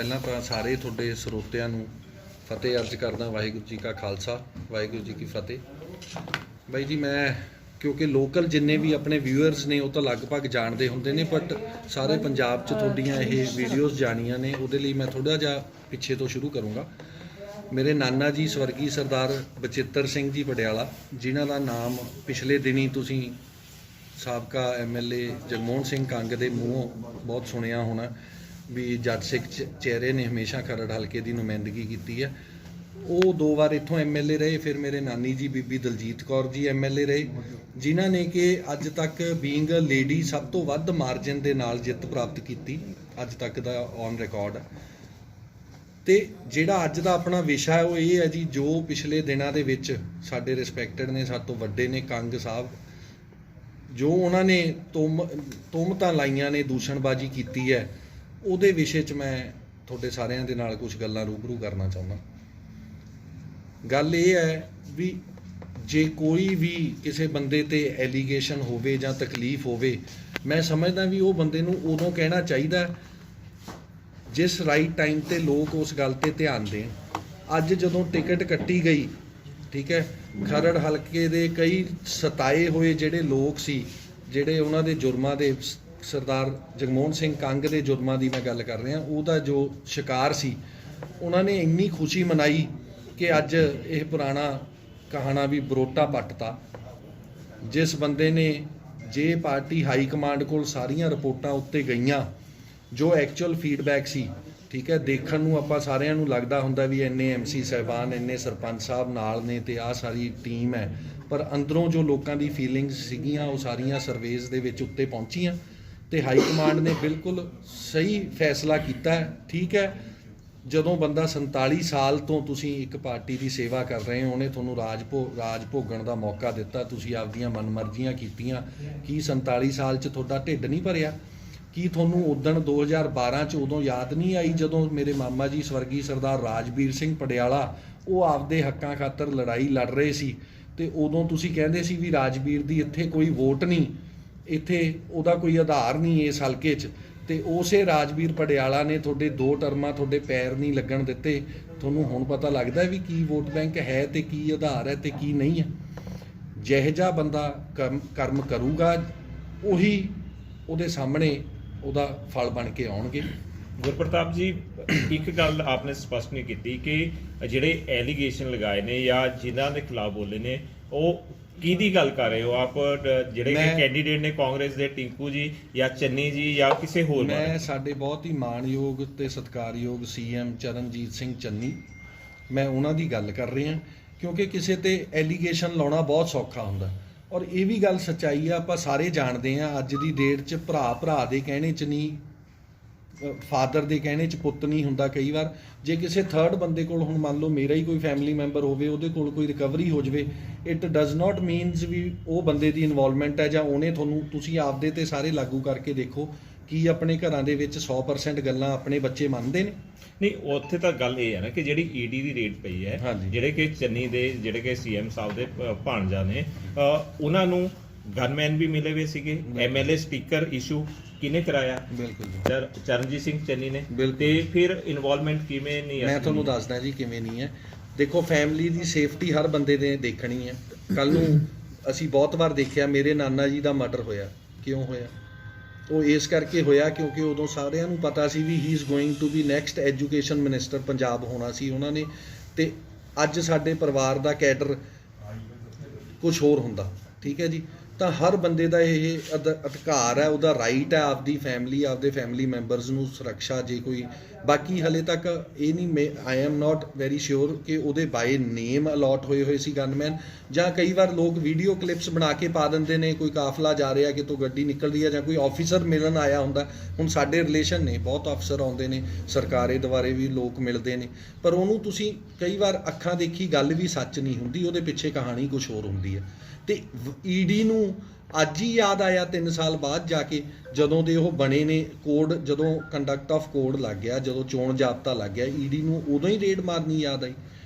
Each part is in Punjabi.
ਪਹਿਲਾਂ ਤਾਂ ਸਾਰੇ ਤੁਹਾਡੇ ਸਰੋਤਿਆਂ ਨੂੰ ਫਤਿਹ ਅਰਜ਼ ਕਰਦਾ। ਵਾਹਿਗੁਰੂ ਜੀ ਕਾ ਖਾਲਸਾ, ਵਾਹਿਗੁਰੂ ਜੀ ਕੀ ਫਤਿਹ। ਬਾਈ ਜੀ, ਮੈਂ ਕਿਉਂਕਿ ਲੋਕਲ ਜਿੰਨੇ ਵੀ ਆਪਣੇ ਵਿਊਅਰਸ ਨੇ ਉਹ ਤਾਂ ਲਗਭਗ ਜਾਣਦੇ ਹੁੰਦੇ ਨੇ, ਬਟ ਸਾਰੇ ਪੰਜਾਬ 'ਚ ਤੁਹਾਡੀਆਂ ਇਹ ਵੀਡੀਓਜ਼ ਜਾਣੀਆਂ ਨੇ, ਉਹਦੇ ਲਈ ਮੈਂ ਥੋੜ੍ਹਾ ਜਿਹਾ ਪਿੱਛੇ ਤੋਂ ਸ਼ੁਰੂ ਕਰੂੰਗਾ। ਮੇਰੇ ਨਾਨਾ ਜੀ ਸਵਰਗੀ ਸਰਦਾਰ ਬਚਿੱਤਰ ਸਿੰਘ ਜੀ ਪਟਿਆਲਾ, ਜਿਨ੍ਹਾਂ ਦਾ ਨਾਮ ਪਿਛਲੇ ਦਿਨੀ ਤੁਸੀਂ ਸਾਬਕਾ MLA ਜਗਮੋਹਨ ਸਿੰਘ ਕੰਗ ਦੇ ਮੂੰਹੋਂ ਬਹੁਤ ਸੁਣਿਆ ਹੋਣਾ ਵੀ ਜੱਜ ਸਿੱਖ ਚਿਹਰੇ ਨੇ ਹਮੇਸ਼ਾ ਖਰੜ ਹਲਕੇ ਦੀ ਨੁਮਾਇੰਦਗੀ ਕੀਤੀ ਹੈ। ਉਹ 2 ਵਾਰ ਇੱਥੋਂ MLA ਰਹੇ। ਫਿਰ ਮੇਰੇ ਨਾਨੀ ਜੀ ਬੀਬੀ ਦਲਜੀਤ ਕੌਰ ਜੀ MLA ਰਹੇ, ਜਿਨ੍ਹਾਂ ਨੇ ਕਿ ਅੱਜ ਤੱਕ ਬੀਇੰਗ ਅ ਲੇਡੀ ਸਭ ਤੋਂ ਵੱਧ ਮਾਰਜਨ ਦੇ ਨਾਲ ਜਿੱਤ ਪ੍ਰਾਪਤ ਕੀਤੀ, ਅੱਜ ਤੱਕ ਦਾ ਔਨ ਰਿਕਾਰਡ। ਤੇ ਜਿਹੜਾ ਅੱਜ ਦਾ ਆਪਣਾ ਵਿਸ਼ਾ ਹੈ ਉਹ ਇਹ ਹੈ ਜੀ, ਜੋ ਪਿਛਲੇ ਦਿਨਾਂ ਦੇ ਵਿੱਚ ਸਾਡੇ ਰਿਸਪੈਕਟਡ ਨੇ, ਸਾਡੇ ਤੋਂ ਵੱਡੇ ਨੇ ਕੰਗ ਸਾਹਿਬ, ਜੋ ਉਹਨਾਂ ਨੇ ਤੁਹਮਤਾਂ ਲਾਈਆਂ ਨੇ, ਦੂਸ਼ਣਬਾਜ਼ੀ ਕੀਤੀ ਹੈ, ਉਹਦੇ ਵਿਸ਼ੇ 'ਚ ਮੈਂ ਤੁਹਾਡੇ ਸਾਰਿਆਂ ਦੇ ਨਾਲ ਕੁਝ ਗੱਲਾਂ ਰੂਬਰੂ ਕਰਨਾ ਚਾਹੁੰਦਾ। ਗੱਲ ਇਹ ਹੈ ਵੀ ਜੇ ਕੋਈ ਵੀ ਕਿਸੇ ਬੰਦੇ ਤੇ ਐਲੀਗੇਸ਼ਨ ਹੋਵੇ ਜਾਂ ਤਕਲੀਫ ਹੋਵੇ, ਮੈਂ ਸਮਝਦਾ ਵੀ ਉਹ ਬੰਦੇ ਨੂੰ ਉਦੋਂ ਕਹਿਣਾ ਚਾਹੀਦਾ ਜਿਸ ਰਾਈਟ ਟਾਈਮ ਤੇ ਲੋਕ ਉਸ ਗੱਲ ਤੇ ਧਿਆਨ ਦੇਣ। ਅੱਜ ਜਦੋਂ ਟਿਕਟ ਕੱਟੀ ਗਈ, ਠੀਕ ਹੈ, ਖਰੜ ਹਲਕੇ ਦੇ ਕਈ ਸਤਾਏ ਹੋਏ ਜਿਹੜੇ ਲੋਕ ਸੀ, ਜਿਹੜੇ ਉਹਨਾਂ ਦੇ ਜੁਰਮਾਂ ਦੇ, ਸਰਦਾਰ ਜਗਮੋਹਨ ਸਿੰਘ ਕੰਗ ਦੇ ਜੁਰਮਾਂ ਦੀ ਮੈਂ ਗੱਲ ਕਰ ਰਿਹਾ, ਉਹਦਾ ਜੋ ਸ਼ਿਕਾਰ ਸੀ, ਉਹਨਾਂ ਨੇ ਇੰਨੀ ਖੁਸ਼ੀ ਮਨਾਈ ਕਿ ਅੱਜ ਇਹ ਪੁਰਾਣਾ ਕਹਾਣਾ ਵੀ ਬਰੋਟਾ ਪੱਟਤਾ। ਜਿਸ ਬੰਦੇ ਨੇ, ਜੇ ਪਾਰਟੀ ਹਾਈ ਕਮਾਂਡ ਕੋਲ ਸਾਰੀਆਂ ਰਿਪੋਰਟਾਂ ਉੱਤੇ ਗਈਆਂ, ਜੋ ਐਕਚੁਅਲ ਫੀਡਬੈਕ ਸੀ, ਠੀਕ ਹੈ, ਦੇਖਣ ਨੂੰ ਆਪਾਂ ਸਾਰਿਆਂ ਨੂੰ ਲੱਗਦਾ ਹੁੰਦਾ ਵੀ ਇੰਨੇ MC ਸਾਹਿਬਾਨ, ਇੰਨੇ ਸਰਪੰਚ ਸਾਹਿਬ ਨਾਲ ਨੇ ਤੇ ਆਹ ਸਾਰੀ ਟੀਮ ਹੈ, ਪਰ ਅੰਦਰੋਂ ਜੋ ਲੋਕਾਂ ਦੀ ਫੀਲਿੰਗਸ ਸੀਗੀਆਂ ਉਹ ਸਾਰੀਆਂ ਸਰਵੇਜ਼ ਦੇ ਵਿੱਚ ਉੱਤੇ ਪਹੁੰਚੀਆਂ ਤੇ ਹਾਈ ਕਮਾਂਡ ਨੇ ਬਿਲਕੁਲ ਸਹੀ ਫੈਸਲਾ ਕੀਤਾ। ਠੀਕ ਹੈ, ਜਦੋਂ ਬੰਦਾ 47 ਸਾਲ ਤੋਂ ਤੁਸੀਂ ਇੱਕ ਪਾਰਟੀ ਦੀ ਸੇਵਾ ਕਰ ਰਹੇ ਹੋ, ਉਹਨੇ ਤੁਹਾਨੂੰ ਰਾਜ ਭੋਗਣ ਦਾ ਮੌਕਾ ਦਿੱਤਾ, ਤੁਸੀਂ ਆਪਦੀਆਂ ਮਨਮਰਜ਼ੀਆਂ ਕੀਤੀਆਂ। ਕੀ 47 ਸਾਲ 'ਚ ਤੁਹਾਡਾ ਢਿੱਡ ਨਹੀਂ ਭਰਿਆ? ਕੀ ਤੁਹਾਨੂੰ ਉਦਣ 2012 'ਚ ਉਦੋਂ ਯਾਦ ਨਹੀਂ ਆਈ ਜਦੋਂ ਮੇਰੇ ਮਾਮਾ ਜੀ ਸਵਰਗੀ ਸਰਦਾਰ ਰਾਜਵੀਰ ਸਿੰਘ ਪਟਿਆਲਾ ਉਹ ਆਪਦੇ ਹੱਕਾਂ ਖਾਤਰ ਲੜਾਈ ਲੜ ਰਹੇ ਸੀ ਤੇ ਉਦੋਂ ਤੁਸੀਂ ਕਹਿੰਦੇ ਸੀ ਵੀ ਰਾਜਵੀਰ ਦੀ ਇੱਥੇ ਕੋਈ ਵੋਟ ਨਹੀਂ, ਇੱਥੇ ਉਹਦਾ ਕੋਈ ਆਧਾਰ ਨਹੀਂ ਇਸ ਹਲਕੇ 'ਚ, ਤੇ ਉਸੇ ਰਾਜਵੀਰ ਪਟਿਆਲਾ ਨੇ ਤੁਹਾਡੇ 2 ਟਰਮਾਂ ਤੁਹਾਡੇ ਪੈਰ ਨਹੀਂ ਲੱਗਣ ਦਿੱਤੇ। ਤੁਹਾਨੂੰ ਹੁਣ ਪਤਾ ਲੱਗਦਾ ਵੀ ਕੀ ਵੋਟ ਬੈਂਕ ਹੈ ਤੇ ਕੀ ਆਧਾਰ ਹੈ ਤੇ ਕੀ ਨਹੀਂ ਹੈ। ਜਿਹੋ ਜਿਹਾ ਬੰਦਾ ਕਰਮ ਕਰੂਗਾ, ਉਹੀ ਉਹਦੇ ਸਾਹਮਣੇ ਉਹਦਾ ਫਲ ਬਣ ਕੇ ਆਉਣਗੇ। ਗੁਰਪ੍ਰਤਾਪ ਜੀ, ਇੱਕ ਗੱਲ ਆਪਨੇ ਸਪਸ਼ਟ ਨਹੀਂ ਕੀਤੀ ਕਿ ਜਿਹੜੇ ਐਲੀਗੇਸ਼ਨ ਲਗਾਏ ਨੇ ਜਾਂ ਜਿਨ੍ਹਾਂ ਦੇ ਖਿਲਾਫ ਬੋਲੇ ਨੇ, ਉਹ ਕਿਹਦੀ ਗੱਲ ਕਰ ਰਹੇ ਹੋ ਆਪ? ਜਿਹੜੇ ਕੈਂਡੀਡੇਟ ਨੇ ਕਾਂਗਰਸ ਦੇ, ਟਿੰਕੂ ਜੀ ਜਾਂ ਚੰਨੀ ਜੀ ਜਾਂ ਕਿਸੇ ਹੋਰ? ਮੈਂ ਸਾਡੇ ਬਹੁਤ ਹੀ ਮਾਣਯੋਗ ਤੇ ਸਤਿਕਾਰਯੋਗ CM ਚਰਨਜੀਤ ਸਿੰਘ ਚੰਨੀ, ਮੈਂ ਉਹਨਾਂ ਦੀ ਗੱਲ ਕਰ ਰਿਹਾ, ਕਿਉਂਕਿ ਕਿਸੇ ਤੇ ਐਲੀਗੇਸ਼ਨ ਲਾਉਣਾ ਬਹੁਤ ਸੌਖਾ ਹੁੰਦਾ ਔਰ ਇਹ ਵੀ ਗੱਲ ਸੱਚਾਈ ਆ, ਆਪਾਂ ਸਾਰੇ ਜਾਣਦੇ ਆ। ਅੱਜ ਦੀ ਡੇਟ 'ਚ ਭਰਾ ਦੇ ਕਹਿਣੇ 'ਚ ਨਹੀਂ, ਫਾਦਰ ਦੇ ਕਹਿਣੇ 'ਚ ਪੁੱਤ ਨਹੀਂ ਹੁੰਦਾ। ਕਈ ਵਾਰ ਜੇ ਕਿਸੇ ਥਰਡ ਬੰਦੇ ਕੋਲ, ਹੁਣ ਮੰਨ ਲਓ ਮੇਰਾ ਹੀ ਕੋਈ ਫੈਮਿਲੀ ਮੈਂਬਰ ਹੋਵੇ, ਉਹਦੇ ਕੋਲ ਕੋਈ ਰਿਕਵਰੀ ਹੋ ਜਾਵੇ, ਇਟ ਡਜ਼ ਨਾਟ ਮੀਨਸ ਵੀ ਉਹ ਬੰਦੇ ਦੀ ਇਨਵੋਲਵਮੈਂਟ ਹੈ ਜਾਂ ਉਹਨੇ ਤੁਹਾਨੂੰ, ਤੁਸੀਂ ਆਪਦੇ ਤੇ ਸਾਰੇ ਲਾਗੂ ਕਰਕੇ ਦੇਖੋ ਕੀ ਆਪਣੇ ਘਰਾਂ ਦੇ ਵਿੱਚ 100% ਗੱਲਾਂ ਆਪਣੇ ਬੱਚੇ ਮੰਨਦੇ ਨੇ? ਨਹੀਂ, ਉੱਥੇ ਤਾਂ ਗੱਲ ਇਹ ਹੈ ਨਾ ਕਿ ਜਿਹੜੀ ED ਦੀ ਰੇਟ ਪਈ ਹੈ, ਜਿਹੜੇ ਕਿ ਚੰਨੀ ਦੇ, ਜਿਹੜੇ ਕਿ CM ਸਾਹਿਬ ਦੇ ਭਾਣਜਾ ਨੇ, ਉਹਨਾਂ ਨੂੰ ਗਨਮੈਨ ਵੀ ਮਿਲੇ ਹੋਏ ਸੀਗੇ। MLA ਸਪੀਕਰ ਇਸ਼ੂ ਕਿਹਨੇ ਕਰਾਇਆ? ਬਿਲਕੁਲ ਚਰਨਜੀਤ ਸਿੰਘ ਚੰਨੀ ਨੇ। ਤੇ ਫਿਰ ਇਨਵੋਲਵਮੈਂਟ ਕਿਵੇਂ ਨਹੀਂ ਹੈ? ਮੈਂ ਤੁਹਾਨੂੰ ਦੱਸਦਾ ਜੀ ਕਿਵੇਂ ਨਹੀਂ ਹੈ। ਦੇਖੋ, ਫੈਮਿਲੀ ਦੀ ਸੇਫਟੀ ਹਰ ਬੰਦੇ ਨੇ ਦੇਖਣੀ ਹੈ। ਕੱਲ ਨੂੰ ਅਸੀਂ ਬਹੁਤ ਵਾਰ ਦੇਖਿਆ, ਮੇਰੇ ਨਾਨਾ ਜੀ ਦਾ ਮਰਡਰ ਹੋਇਆ। ਕਿਉਂ ਹੋਇਆ? ਉਹ ਇਸ ਕਰਕੇ ਹੋਇਆ ਕਿਉਂਕਿ ਉਦੋਂ ਸਾਰਿਆਂ ਨੂੰ ਪਤਾ ਸੀ ਵੀ he is going to be next education minister Punjab ਹੋਣਾ ਸੀ ਉਹਨਾਂ ਨੇ, ਤੇ ਅੱਜ ਸਾਡੇ ਪਰਿਵਾਰ ਦਾ ਕੈਡਰ ਕੁਝ ਹੋਰ ਹੁੰਦਾ। ਠੀਕ ਹੈ ਜੀ, ਤਾਂ ਹਰ ਬੰਦੇ ਦਾ ਇਹ ਅਧਿਕਾਰ ਹੈ, ਉਹਦਾ ਰਾਈਟ ਹੈ ਆਪਦੀ ਫੈਮਿਲੀ, ਆਪਦੇ ਫੈਮਿਲੀ ਮੈਂਬਰਸ ਨੂੰ ਸੁਰੱਖਿਆ। ਜੇ ਕੋਈ ਬਾਕੀ ਹਲੇ ਤੱਕ ਇਹ ਨਹੀਂ, I am not very sure ਕਿ ਉਹਦੇ ਬਾਏ ਨੇਮ ਅਲਾਟ ਹੋਏ ਸੀ ਗਨਮੈਨ, ਜਾਂ ਕਈ ਵਾਰ ਲੋਕ ਵੀਡੀਓ ਕਲਿੱਪਸ ਬਣਾ ਕੇ ਪਾ ਦਿੰਦੇ ਨੇ, ਕੋਈ ਕਾਫਲਾ ਜਾ ਰਿਹਾ ਕਿਤੋਂ ਗੱਡੀ ਨਿਕਲ ਰਹੀ ਹੈ ਜਾਂ ਕੋਈ ਆਫੀਸਰ ਮਿਲਣ ਆਇਆ ਹੁੰਦਾ। ਹੁਣ ਸਾਡੇ ਰਿਲੇਸ਼ਨ ਨੇ, ਬਹੁਤ ਅਫਸਰ ਆਉਂਦੇ ਨੇ, ਸਰਕਾਰੇ ਦੁਆਰੇ ਵੀ ਲੋਕ ਮਿਲਦੇ ਨੇ, ਪਰ ਉਹਨੂੰ ਤੁਸੀਂ ਕਈ ਵਾਰ ਅੱਖਾਂ ਦੇਖੀ ਗੱਲ ਵੀ ਸੱਚ ਨਹੀਂ ਹੁੰਦੀ, ਉਹਦੇ ਪਿੱਛੇ ਕਹਾਣੀ ਕੁਝ ਹੋਰ ਹੁੰਦੀ ਹੈ। ਤੇ ED ਨੂੰ ਅੱਜ ਹੀ ਯਾਦ ਆਇਆ 3 ਸਾਲ ਬਾਅਦ ਜਾ ਕੇ, ਜਦੋਂ ਦੇ ਉਹ ਬਣੇ ਨੇ ਕੋਡ, ਜਦੋਂ ਕੰਡਕਟ ਆਫ ਕੋਡ ਲੱਗ ਗਿਆ, ਜਦੋਂ ਚੋਣ ਜਾਬਤਾ ਲੱਗ ਗਿਆ, ED ਨੂੰ ਉਦੋਂ ਹੀ ਰੇਡ ਮਾਰਨੀ ਯਾਦ ਆਈ।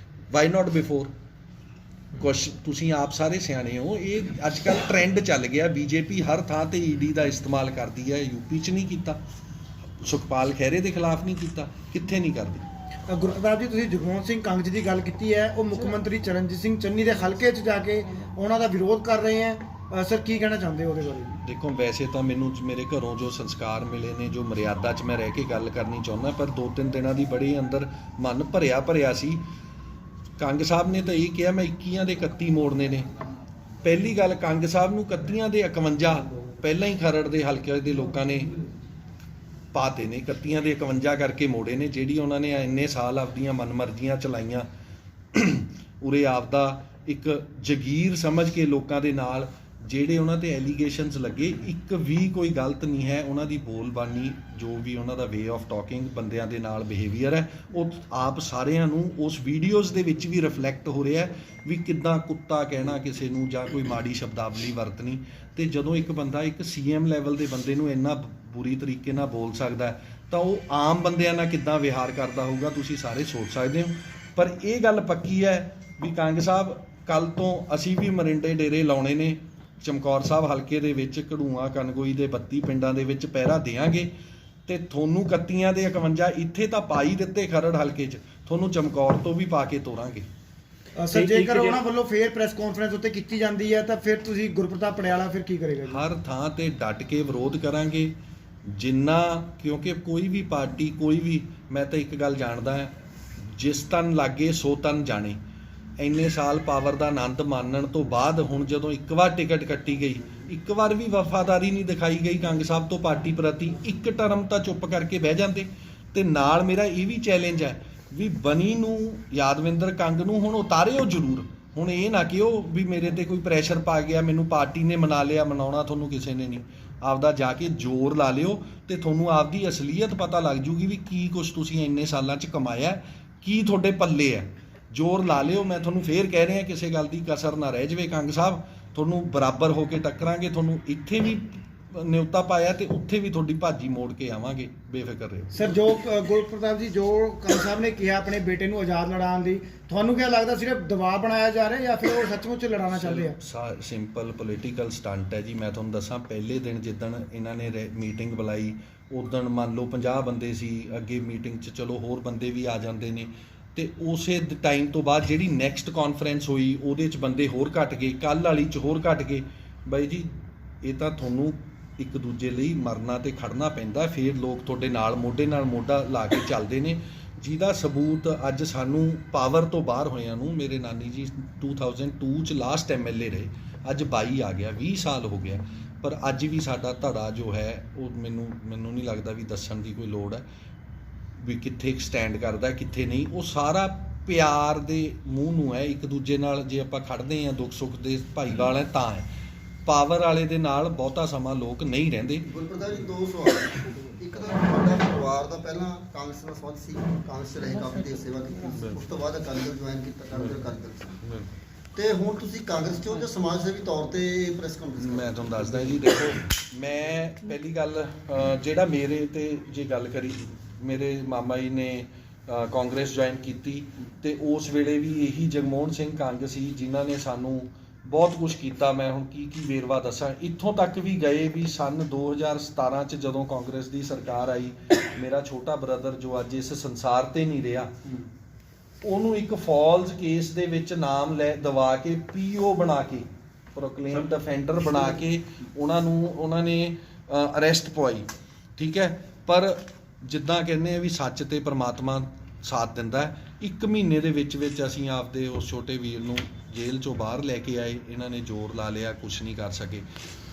Why not before? ਕੁਛ ਤੁਸੀਂ ਆਪ ਸਾਰੇ ਸਿਆਣੇ ਹੋ, ਇਹ ਅੱਜ ਕੱਲ੍ਹ ਟ੍ਰੈਂਡ ਚੱਲ ਗਿਆ। BJP ਹਰ ਥਾਂ ਤੇ ED ਦਾ ਇਸਤੇਮਾਲ ਕਰਦੀ ਹੈ, UP 'ਚ ਨਹੀਂ ਕੀਤਾ। ਸੁਖਪਾਲ ਖਹਿਰੇ ਦੇ ਖਿਲਾਫ ਨਹੀਂ ਕੀਤਾ, ਕਿੱਥੇ ਨਹੀਂ ਕਰਦੇ। ਗੁਰਪ੍ਰਤਾਪ ਜੀ, ਤੁਸੀਂ ਜਗਮੋਹਨ ਸਿੰਘ ਕੰਗ ਜੀ ਦੀ ਗੱਲ ਕੀਤੀ ਹੈ, ਉਹ ਮੁੱਖ ਮੰਤਰੀ ਚਰਨਜੀਤ ਸਿੰਘ ਚੰਨੀ ਦੇ ਹਲਕੇ 'ਚ ਜਾ ਕੇ ਉਹਨਾਂ ਦਾ ਵਿਰੋਧ ਕਰ ਰਹੇ ਹੈ। ਸਰ ਕੀ ਕਹਿਣਾ ਚਾਹੁੰਦੇ ਹੋ ਉਹਦੇ ਬਾਰੇ? ਦੇਖੋ, ਵੈਸੇ ਤਾਂ ਮੈਨੂੰ ਮੇਰੇ ਘਰੋਂ ਜੋ ਸੰਸਕਾਰ ਮਿਲੇ ਨੇ, ਜੋ ਮਰਿਆਦਾ 'ਚ ਮੈਂ ਰਹਿ ਕੇ ਗੱਲ ਕਰਨੀ ਚਾਹੁੰਦਾ, ਪਰ 2-3 ਦਿਨਾਂ ਦੀ ਬੜੇ ਅੰਦਰ ਮਨ ਭਰਿਆ ਸੀ। ਕੰਗ ਸਾਹਿਬ ਨੇ ਤਾਂ ਇਹ ਕਿਹਾ ਮੈਂ 21 ਦੇ 31 ਮੋੜਨੇ ਨੇ। ਪਹਿਲੀ ਗੱਲ, ਕੰਗ ਸਾਹਿਬ ਨੂੰ 31 ਦੇ 51 ਪਹਿਲਾਂ ਹੀ ਖਰੜ ਦੇ ਹਲਕੇ ਦੇ ਲੋਕਾਂ ਨੇ ਪਾਤੇ ਨੇ, 31 ਦੇ 51 ਕਰਕੇ ਮੋੜੇ ਨੇ। ਜਿਹੜੀ ਉਹਨਾਂ ਨੇ ਇੰਨੇ ਸਾਲ ਆਪਦੀਆਂ ਮਨਮਰਜ਼ੀਆਂ ਚਲਾਈਆਂ, ਉਰੇ ਆਪਦਾ ਇੱਕ ਜਗੀਰ ਸਮਝ ਕੇ ਲੋਕਾਂ ਦੇ ਨਾਲ ਜਿਹੜੇ ਉਹਨਾਂ ਤੇ ਐਲੀਗੇਸ਼ਨਸ ਲੱਗੇ, ਇੱਕ ਵੀ ਕੋਈ ਗਲਤ ਨਹੀਂ ਹੈ। ਉਹਨਾਂ ਦੀ ਬੋਲਬਾਣੀ, ਜੋ ਵੀ ਉਹਨਾਂ ਦਾ ਵੇ ਆਫ ਟਾਕਿੰਗ, ਬੰਦਿਆਂ ਦੇ ਨਾਲ ਬਿਹੇਵੀਅਰ ਹੈ, ਉਹ ਆਪ ਸਾਰਿਆਂ ਨੂੰ ਉਸ ਵੀਡੀਓਜ਼ ਦੇ ਵਿੱਚ ਵੀ ਰਿਫਲੈਕਟ ਹੋ ਰਿਹਾ ਵੀ ਕਿੱਦਾਂ ਕੁੱਤਾ ਕਹਿਣਾ ਕਿਸੇ ਨੂੰ ਜਾਂ ਕੋਈ ਮਾੜੀ ਸ਼ਬਦਾਵਲੀ ਵਰਤਣੀ। ਤੇ ਜਦੋਂ ਇੱਕ ਬੰਦਾ ਇੱਕ CM ਲੈਵਲ ਦੇ ਬੰਦੇ ਨੂੰ ਇੰਨਾ ਬੁਰੀ ਤਰੀਕੇ ਨਾਲ ਬੋਲ ਸਕਦਾ ਤਾਂ ਉਹ ਆਮ ਬੰਦਿਆਂ ਨਾਲ ਕਿੱਦਾਂ ਵਿਹਾਰ ਕਰਦਾ ਹੋਊਗਾ, ਤੁਸੀਂ ਸਾਰੇ ਸੋਚ ਸਕਦੇ ਹੋ। ਪਰ ਇਹ ਗੱਲ ਪੱਕੀ ਹੈ ਵੀ ਕੰਗ ਸਾਹਿਬ, ਕੱਲ੍ਹ ਤੋਂ ਅਸੀਂ ਵੀ ਮਰਿੰਡੇ ਡੇਰੇ ਲਾਉਣੇ ਨੇ ਚਮਕੌਰ ਸਾਹਿਬ ਹਲਕੇ ਦੇ ਵਿੱਚ, ਘੜੂਆਂ ਕਨਗੋਈ ਦੇ 32 ਪਿੰਡਾਂ ਦੇ ਵਿੱਚ ਪਹਿਰਾ ਦੇਵਾਂਗੇ। ਤੇ ਤੁਹਾਨੂੰ 31 ਦੇ 51 ਇੱਥੇ ਤਾਂ ਪਾਈ ਦਿੱਤੇ ਖਰੜ ਹਲਕੇ 'ਚ, ਤੁਹਾਨੂੰ ਚਮਕੌਰ ਤੋਂ ਵੀ ਪਾ ਕੇ ਤੋਰਾਂਗੇ। ਸਰ ਜੇਕਰ ਉਹਨਾਂ ਵੱਲੋਂ ਫੇਰ ਪ੍ਰੈਸ ਕਾਨਫਰੰਸ ਉੱਤੇ ਕੀਤੀ ਜਾਂਦੀ ਹੈ ਤਾਂ ਫਿਰ ਤੁਸੀਂ ਗੁਰਪ੍ਰਤਾਪ ਪੜਿਆਲਾ ਫਿਰ ਕੀ ਕਰੇਗਾ ਜੀ? ਹਰ ਥਾਂ ਤੇ ਡਟ ਕੇ ਵਿਰੋਧ ਕਰਾਂਗੇ ਜਿੰਨਾ, ਕਿਉਂਕਿ ਕੋਈ ਵੀ ਪਾਰਟੀ, ਕੋਈ ਵੀ, ਮੈਂ ਤਾਂ ਇੱਕ ਗੱਲ ਜਾਣਦਾ ਹਾਂ, ਜਿਸ ਤਨ ਲਾਗੇ ਸੋ ਤਨ ਜਾਣੇ। ਇੰਨੇ ਸਾਲ ਪਾਵਰ ਦਾ ਆਨੰਦ ਮਾਣਨ ਤੋਂ ਬਾਅਦ ਹੁਣ ਜਦੋਂ ਇੱਕ ਵਾਰ ਟਿਕਟ ਕੱਟੀ ਗਈ, ਇੱਕ ਵਾਰ ਵੀ ਵਫਾਦਾਰੀ ਨਹੀਂ ਦਿਖਾਈ ਗਈ ਕੰਗ ਸਾਹਿਬ ਤੋਂ ਪਾਰਟੀ ਪ੍ਰਤੀ, ਇੱਕ ਟਰਮ ਤਾਂ ਚੁੱਪ ਕਰਕੇ ਬਹਿ ਜਾਂਦੇ। ਤੇ ਨਾਲ ਮੇਰਾ ਇਹ ਵੀ ਚੈਲੰਜ ਹੈ ਵੀ ਬਨੀ ਨੂੰ, ਯਾਦਵਿੰਦਰ ਕੰਗ ਨੂੰ ਹੁਣ ਉਤਾਰਿਓ ਜ਼ਰੂਰ। ਹੁਣ ਇਹ ਨਾ ਕਿਹੋ ਵੀ ਮੇਰੇ ਤੇ ਕੋਈ ਪ੍ਰੈਸ਼ਰ ਪਾ ਗਿਆ, ਮੈਨੂੰ ਪਾਰਟੀ ਨੇ ਮਨਾ ਲਿਆ। ਮਨਾਉਣਾ ਤੁਹਾਨੂੰ ਕਿਸੇ ਨੇ ਨਹੀਂ, ਆਪਦਾ ਜਾ ਕੇ ਜ਼ੋਰ ਲਾ ਲਿਓ ਤੇ ਤੁਹਾਨੂੰ ਆਪਦੀ ਅਸਲੀਅਤ ਪਤਾ ਲੱਗ ਜੂਗੀ ਵੀ ਕੀ ਕੁਛ ਤੁਸੀਂ ਇੰਨੇ ਸਾਲਾਂ 'ਚ ਕਮਾਇਆ, ਕੀ ਤੁਹਾਡੇ ਪੱਲੇ ਹੈ। ਜ਼ੋਰ ਲਾ ਲਿਓ। ਮੈਂ ਤੁਹਾਨੂੰ ਫੇਰ ਕਹਿ ਰਿਹਾ, ਕਿਸੇ ਗੱਲ ਦੀ ਕਸਰ ਨਾ ਰਹਿ ਜਾਵੇ ਕੰਗ ਸਾਹਿਬ, ਤੁਹਾਨੂੰ ਬਰਾਬਰ ਹੋ ਕੇ ਟੱਕਰਾਂਗੇ। ਤੁਹਾਨੂੰ ਇੱਥੇ ਵੀ ਨਿਉਤਾ ਪਾਇਆ ਤੇ ਉੱਥੇ ਵੀ ਤੁਹਾਡੀ ਭਾਜੀ ਮੋੜ ਕੇ ਆਵਾਂਗੇ, ਬੇਫਿਕਰ ਰਹੋ। ਸਰ ਜੋ ਗੁਰਪ੍ਰਤਾਪ ਜੀ, ਜੋ ਕੰਗ ਸਾਹਿਬ ਨੇ ਕਿਹਾ ਆਪਣੇ ਬੇਟੇ ਨੂੰ ਆਜ਼ਾਦ ਲੜਾਉਣ ਦੀ, ਤੁਹਾਨੂੰ ਕੀ ਲੱਗਦਾ ਸਿਰਫ ਦਬਾਅ ਬਣਾਇਆ ਜਾ ਰਿਹਾ ਜਾਂ ਫਿਰ ਉਹ ਸੱਚਮੁੱਚ ਲੜਾਉਣਾ ਚਾਹੁੰਦੇ ਆ? ਸਿੰਪਲ ਪੋਲੀਟੀਕਲ ਸਟੰਟ ਹੈ ਜੀ। ਮੈਂ ਤੁਹਾਨੂੰ ਦੱਸਾਂ, ਪਹਿਲੇ ਦਿਨ ਜਿੱਦਣ ਇਹਨਾਂ ਨੇ ਮੀਟਿੰਗ ਬੁਲਾਈ, ਉਦਣ ਮੰਨ ਲਓ 50 ਬੰਦੇ ਸੀ, ਅੱਗੇ ਮੀਟਿੰਗ 'ਚ ਚਲੋ ਹੋਰ ਬੰਦੇ ਵੀ ਆ ਜਾਂਦੇ ਨੇ, ਤੇ ਉਸੇ ਟਾਈਮ ਤੋਂ ਬਾਅਦ ਜਿਹੜੀ ਨੈਕਸਟ ਕਾਨਫਰੰਸ ਹੋਈ ਉਹਦੇ 'ਚ ਬੰਦੇ ਹੋਰ ਘਟ ਗਏ, ਕੱਲ੍ਹ ਵਾਲੀ 'ਚ ਹੋਰ ਘਟ ਗਏ। ਬਾਈ ਜੀ, ਇਹ ਤਾਂ ਤੁਹਾਨੂੰ ਇੱਕ ਦੂਜੇ ਲਈ ਮਰਨਾ ਤੇ ਖੜਨਾ ਪੈਂਦਾ, ਫਿਰ ਲੋਕ ਤੁਹਾਡੇ ਨਾਲ ਮੋਢੇ ਨਾਲ ਮੋਢਾ ਲਾ ਕੇ ਚੱਲਦੇ ਨੇ, ਜਿਹਦਾ ਸਬੂਤ ਅੱਜ ਸਾਨੂੰ ਪਾਵਰ ਤੋਂ ਬਾਹਰ ਹੋਇਆਂ ਨੂੰ, ਮੇਰੇ ਨਾਨੀ ਜੀ 2002 'ਚ ਲਾਸਟ MLA ਰਹੇ, ਅੱਜ 22 ਆ ਗਿਆ, 20 ਸਾਲ ਹੋ ਗਿਆ। ਪਰ ਅੱਜ ਵੀ ਸਾਡਾ ਧੜਾ ਜੋ ਹੈ ਉਹ ਮੈਨੂੰ ਨਹੀਂ ਲੱਗਦਾ ਵੀ ਦੱਸਣ ਦੀ ਕੋਈ ਲੋੜ ਹੈ ਵੀ ਕਿੱਥੇ ਸਟੈਂਡ ਕਰਦਾ ਕਿੱਥੇ ਨਹੀਂ। ਉਹ ਸਾਰਾ ਪਿਆਰ ਦੇ ਮੂੰਹ ਨੂੰ ਹੈ, ਇੱਕ ਦੂਜੇ ਨਾਲ ਜੇ ਆਪਾਂ ਖੜਦੇ ਹਾਂ, ਦੁੱਖ ਸੁੱਖ ਦੇ ਭਾਈਵਾਲ ਹੈ ਤਾਂ ਹੈ। ਪਾਵਰ ਵਾਲੇ ਦੇ ਨਾਲ ਬਹੁਤਾ ਸਮਾਂ ਲੋਕ ਨਹੀਂ ਰਹਿੰਦੇ। ਗੁਰਪ੍ਰਤਾਪ ਜੀ, 2 ਸਵਾਲ। ਇੱਕ ਤਾਂ ਤੁਹਾਡਾ ਪਰਿਵਾਰ ਦਾ ਪਹਿਲਾਂ ਕਾਂਗਰਸ ਨਾਲ ਸੰਬੰਧ ਸੀ, ਕਾਂਗਰਸ 'ਚ ਰਹੇ, ਕਾਫੀ ਦੇਰ ਸੇਵਾ ਕੀਤੀ, ਉਸ ਤੋਂ ਬਾਅਦ ਅਕਾਲੀ ਦਲ ਜੁਆਇਨ ਕੀਤਾ, ਅਕਾਲੀ ਦਲ ਤੇ ਹੁਣ ਤੁਸੀਂ ਕਾਂਗਰਸ 'ਚੋਂ ਜਾਂ ਸਮਾਜ ਸੇਵੀ ਤੌਰ ਤੇ ਪ੍ਰੈਸ ਕਾਨਫਰੰਸ? ਮੈਂ ਤੁਹਾਨੂੰ ਦੱਸਦਾ ਜੀ, ਦੇਖੋ, ਮੈਂ ਪਹਿਲੀ ਗੱਲ, ਜਿਹੜਾ ਮੇਰੇ ਤੇ ਜੇ ਗੱਲ ਕਰੀ, ਮੇਰੇ ਮਾਮਾ ਜੀ ਨੇ ਕਾਂਗਰਸ ਜੁਆਇਨ ਕੀਤੀ ਤੇ ਉਸ ਵੇਲੇ ਵੀ ਇਹੀ ਜਗਮੋਹਨ ਸਿੰਘ ਕੰਗ ਸੀ ਜਿਨ੍ਹਾਂ ਨੇ ਸਾਨੂੰ ਬਹੁਤ ਕੁਝ ਕੀਤਾ। ਮੈਂ ਹੁਣ ਕੀ ਵੇਰਵਾ ਦੱਸਾਂ, ਇੱਥੋਂ ਤੱਕ ਵੀ ਗਏ ਵੀ ਸਨ 2017 'ਚ ਜਦੋਂ ਕਾਂਗਰਸ ਦੀ ਸਰਕਾਰ ਆਈ, ਮੇਰਾ ਛੋਟਾ ਬ੍ਰਦਰ ਜੋ ਅੱਜ ਇਸ ਸੰਸਾਰ ਤੇ ਨਹੀਂ ਰਿਹਾ, ਉਹਨੂੰ ਇੱਕ ਫਾਲਸ ਕੇਸ ਦੇ ਵਿੱਚ ਨਾਮ ਦਵਾ ਕੇ PO ਬਣਾ ਕੇ, ਪ੍ਰੋਕਲੇਮ ਡਿਫੈਂਡਰ ਬਣਾ ਕੇ ਉਹਨਾਂ ਨੇ ਅਰੈਸਟ ਪਵਾਈ, ਠੀਕ ਹੈ। ਪਰ ਜਿੱਦਾਂ ਕਹਿੰਦੇ ਆ ਵੀ ਸੱਚ ਤੇ ਪ੍ਰਮਾਤਮਾ ਸਾਥ ਦਿੰਦਾ ਹੈ, 1 ਮਹੀਨੇ ਦੇ ਵਿੱਚ ਅਸੀਂ ਆਪਦੇ ਉਸ ਛੋਟੇ ਵੀਰ ਨੂੰ ਜੇਲ੍ਹ 'ਚੋਂ ਬਾਹਰ ਲੈ ਕੇ ਆਏ। ਇਹਨਾਂ ਨੇ ਜ਼ੋਰ ਲਾ ਲਿਆ, ਕੁਛ ਨਹੀਂ ਕਰ ਸਕੇ।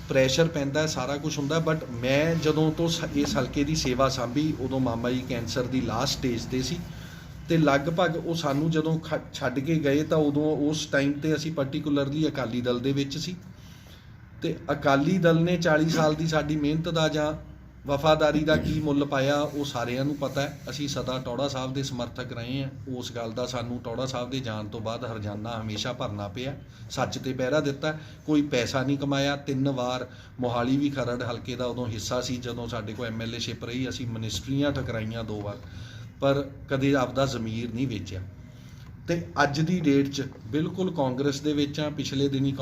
ਪ੍ਰੈਸ਼ਰ ਪੈਂਦਾ, ਸਾਰਾ ਕੁਝ ਹੁੰਦਾ। ਬਟ ਮੈਂ ਜਦੋਂ ਤੋਂ ਇਸ ਹਲਕੇ ਦੀ ਸੇਵਾ ਸਾਂਭੀ, ਉਦੋਂ ਮਾਮਾ ਜੀ ਕੈਂਸਰ ਦੀ ਲਾਸਟ ਸਟੇਜ ਤੇ ਸੀ ਤੇ ਲਗਭਗ ਉਹ ਸਾਨੂੰ ਜਦੋਂ ਛੱਡ ਕੇ ਗਏ ਤਾਂ ਉਦੋਂ ਉਸ ਟਾਈਮ ਤੇ ਅਸੀਂ ਪਾਰਟਿਕੂਲਰਲੀ ਅਕਾਲੀ ਦਲ ਦੇ ਵਿੱਚ ਸੀ ਤੇ ਅਕਾਲੀ ਦਲ ਨੇ 40 ਸਾਲ ਦੀ ਸਾਡੀ ਮਿਹਨਤ ਦਾ ਜਾਂ ਵਫਾਦਾਰੀ ਦਾ ਕੀ ਮੁੱਲ ਪਾਇਆ ਉਹ ਸਾਰਿਆਂ ਨੂੰ ਪਤਾ ਹੈ। ਅਸੀਂ ਸਦਾ ਟੌੜਾ ਸਾਹਿਬ ਦੇ ਸਮਰਥਕ ਰਹੇ ਹਾਂ। ਉਸ ਗੱਲ ਦਾ ਸਾਨੂੰ ਟੌੜਾ ਸਾਹਿਬ ਦੇ ਜਾਣ ਤੋਂ ਬਾਅਦ ਹਰਜਾਨਾ ਹਮੇਸ਼ਾ ਭਰਨਾ ਪਿਆ, ਸੱਚ ਤੇ ਪਹਿਰਾ ਦਿੱਤਾ, ਕੋਈ ਪੈਸਾ ਨਹੀਂ ਕਮਾਇਆ। 3 ਵਾਰ ਮੋਹਾਲੀ ਵੀ ਖਰੜ ਹਲਕੇ ਦਾ ਉਦੋਂ ਹਿੱਸਾ ਸੀ ਜਦੋਂ ਸਾਡੇ ਕੋਲ MLA-ਸ਼ਿਪ ਰਹੀ, ਅਸੀਂ ਮਿਨਿਸਟਰੀਆਂ ਠਕਰਾਈਆਂ 2 ਵਾਰ, ਪਰ ਕਦੇ ਆਪਦਾ ਜ਼ਮੀਰ ਨਹੀਂ ਵੇਚਿਆ। ਤੇ ਅੱਜ ਦੀ ਡੇਟ 'ਚ ਬਿਲਕੁਲ ਕਾਂਗਰਸ ਦੇ ਵਿੱਚ ਆ। ਪਿਛਲੇ ਦਿਨੀ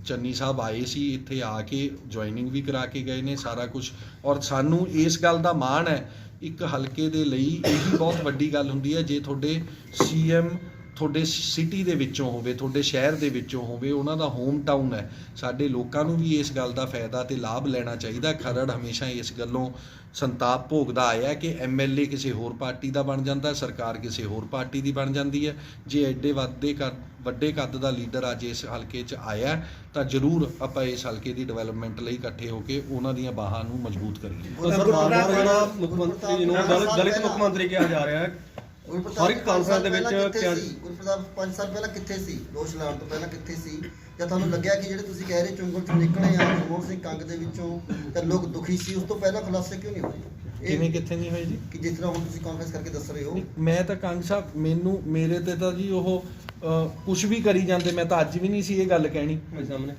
ਚੰਨੀ ਸਾਹਿਬ ਆਏ ਸੀ, ਇੱਥੇ ਆ ਕੇ ਜੁਆਇਨਿੰਗ ਵੀ ਕਰਾ ਕੇ ਗਏ ਨੇ ਸਾਰਾ ਕੁਝ। ਔਰ ਸਾਨੂੰ ਇਸ ਗੱਲ ਦਾ ਮਾਣ ਹੈ, ਇੱਕ ਹਲਕੇ ਦੇ ਲਈ ਇਹੀ ਬਹੁਤ ਵੱਡੀ ਗੱਲ ਹੁੰਦੀ ਹੈ ਜੇ ਤੁਹਾਡੇ ਸੀਐਮ ਤੁਹਾਡੇ ਸਿਟੀ ਦੇ ਵਿੱਚੋਂ ਹੋਵੇ, ਤੁਹਾਡੇ ਸ਼ਹਿਰ ਦੇ ਵਿੱਚੋਂ ਹੋਵੇ, ਉਹਨਾਂ ਦਾ ਹੋਮ ਟਾਊਨ ਹੈ। ਸਾਡੇ ਲੋਕਾਂ ਨੂੰ ਵੀ ਇਸ ਗੱਲ ਦਾ ਫਾਇਦਾ ਤੇ ਲਾਭ ਲੈਣਾ ਚਾਹੀਦਾ। ਖਰੜ ਹਮੇਸ਼ਾ ਇਸ ਗੱਲੋਂ ਸੰਤਾਪ ਭੋਗਦਾ ਆਇਆ ਕਿ ਐਮਐਲਏ ਕਿਸੇ ਹੋਰ ਪਾਰਟੀ ਦਾ ਬਣ ਜਾਂਦਾ, ਸਰਕਾਰ ਕਿਸੇ ਹੋਰ ਪਾਰਟੀ ਦੀ ਬਣ ਜਾਂਦੀ ਹੈ। ਜੇ ਐਡੇ ਵੱਡੇ ਕੱਦ ਦਾ ਲੀਡਰ ਅੱਜ ਇਸ ਹਲਕੇ 'ਚ ਆਇਆ ਤਾਂ ਜ਼ਰੂਰ ਆਪਾਂ ਇਸ ਹਲਕੇ ਦੀ ਡਿਵੈਲਪਮੈਂਟ ਲਈ ਇਕੱਠੇ ਹੋ ਕੇ ਉਹਨਾਂ ਦੀਆਂ ਬਾਹਾਂ ਨੂੰ ਮਜ਼ਬੂਤ ਕਰੀਏ। ਸਰ ਬਾਰ-ਬਾਰ ਜਿਹੜਾ ਮੁੱਖ ਮੰਤਰੀ ਜੀ ਨੂੰ ਦਲਿਤ ਮੁੱਖ ਮੰਤਰੀ ਕਿਹਾ ਜਾ ਰਿਹਾ ਹੈ, ਹਰ ਇੱਕ ਕਾਨਫਰੰਸ ਦੇ ਵਿੱਚ ਗੁਰਪ੍ਰਤਾਪ 5 ਸਾਲ ਪਹਿਲਾਂ ਕਿੱਥੇ ਸੀ? ਦੋਸ਼ ਲਾਉਣ ਤੋਂ ਪਹਿਲਾਂ ਕਿੱਥੇ ਸੀ? ਜਾਂ ਤੁਹਾਨੂੰ ਲੱਗਿਆ ਕਿ ਜਿਹੜੇ ਤੁਸੀਂ ਕਹਿ ਰਹੇ ਚੁੰਗਲ ਚੋਂ ਨਿਕਲੇ ਆ ਜਗਮੋਹਨ ਸਿੰਘ ਕੰਗ ਦੇ ਵਿੱਚੋਂ ਤਾਂ ਲੋਕ ਦੁਖੀ ਸੀ, ਉਸ ਤੋਂ ਪਹਿਲਾਂ ਖੁਲਾਸੇ ਕਿਉਂ ਨਹੀਂ ਹੋਏ? ਕਿਵੇਂ ਕਿੱਥੇ ਨਹੀਂ ਹੋਏ ਜੀ? ਕਿ ਜਿਸ ਤਰ੍ਹਾਂ ਹੁਣ ਤੁਸੀਂ ਕਾਨਫਰੰਸ ਕਰਕੇ ਦੱਸ ਰਹੇ ਹੋ। ਮੈਂ ਤਾਂ ਕੰਗ ਸਾਹਿਬ ਮੇਰੇ ਤੇ ਤਾਂ ਜੀ ਉਹ ਕੁਝ ਵੀ ਕਰੀ ਜਾਂਦੇ, ਮੈਂ ਤਾਂ ਅੱਜ ਵੀ ਨਹੀਂ ਸੀ ਇਹ ਗੱਲ ਕਹਿਣੀ ਸਾਹਮਣੇ।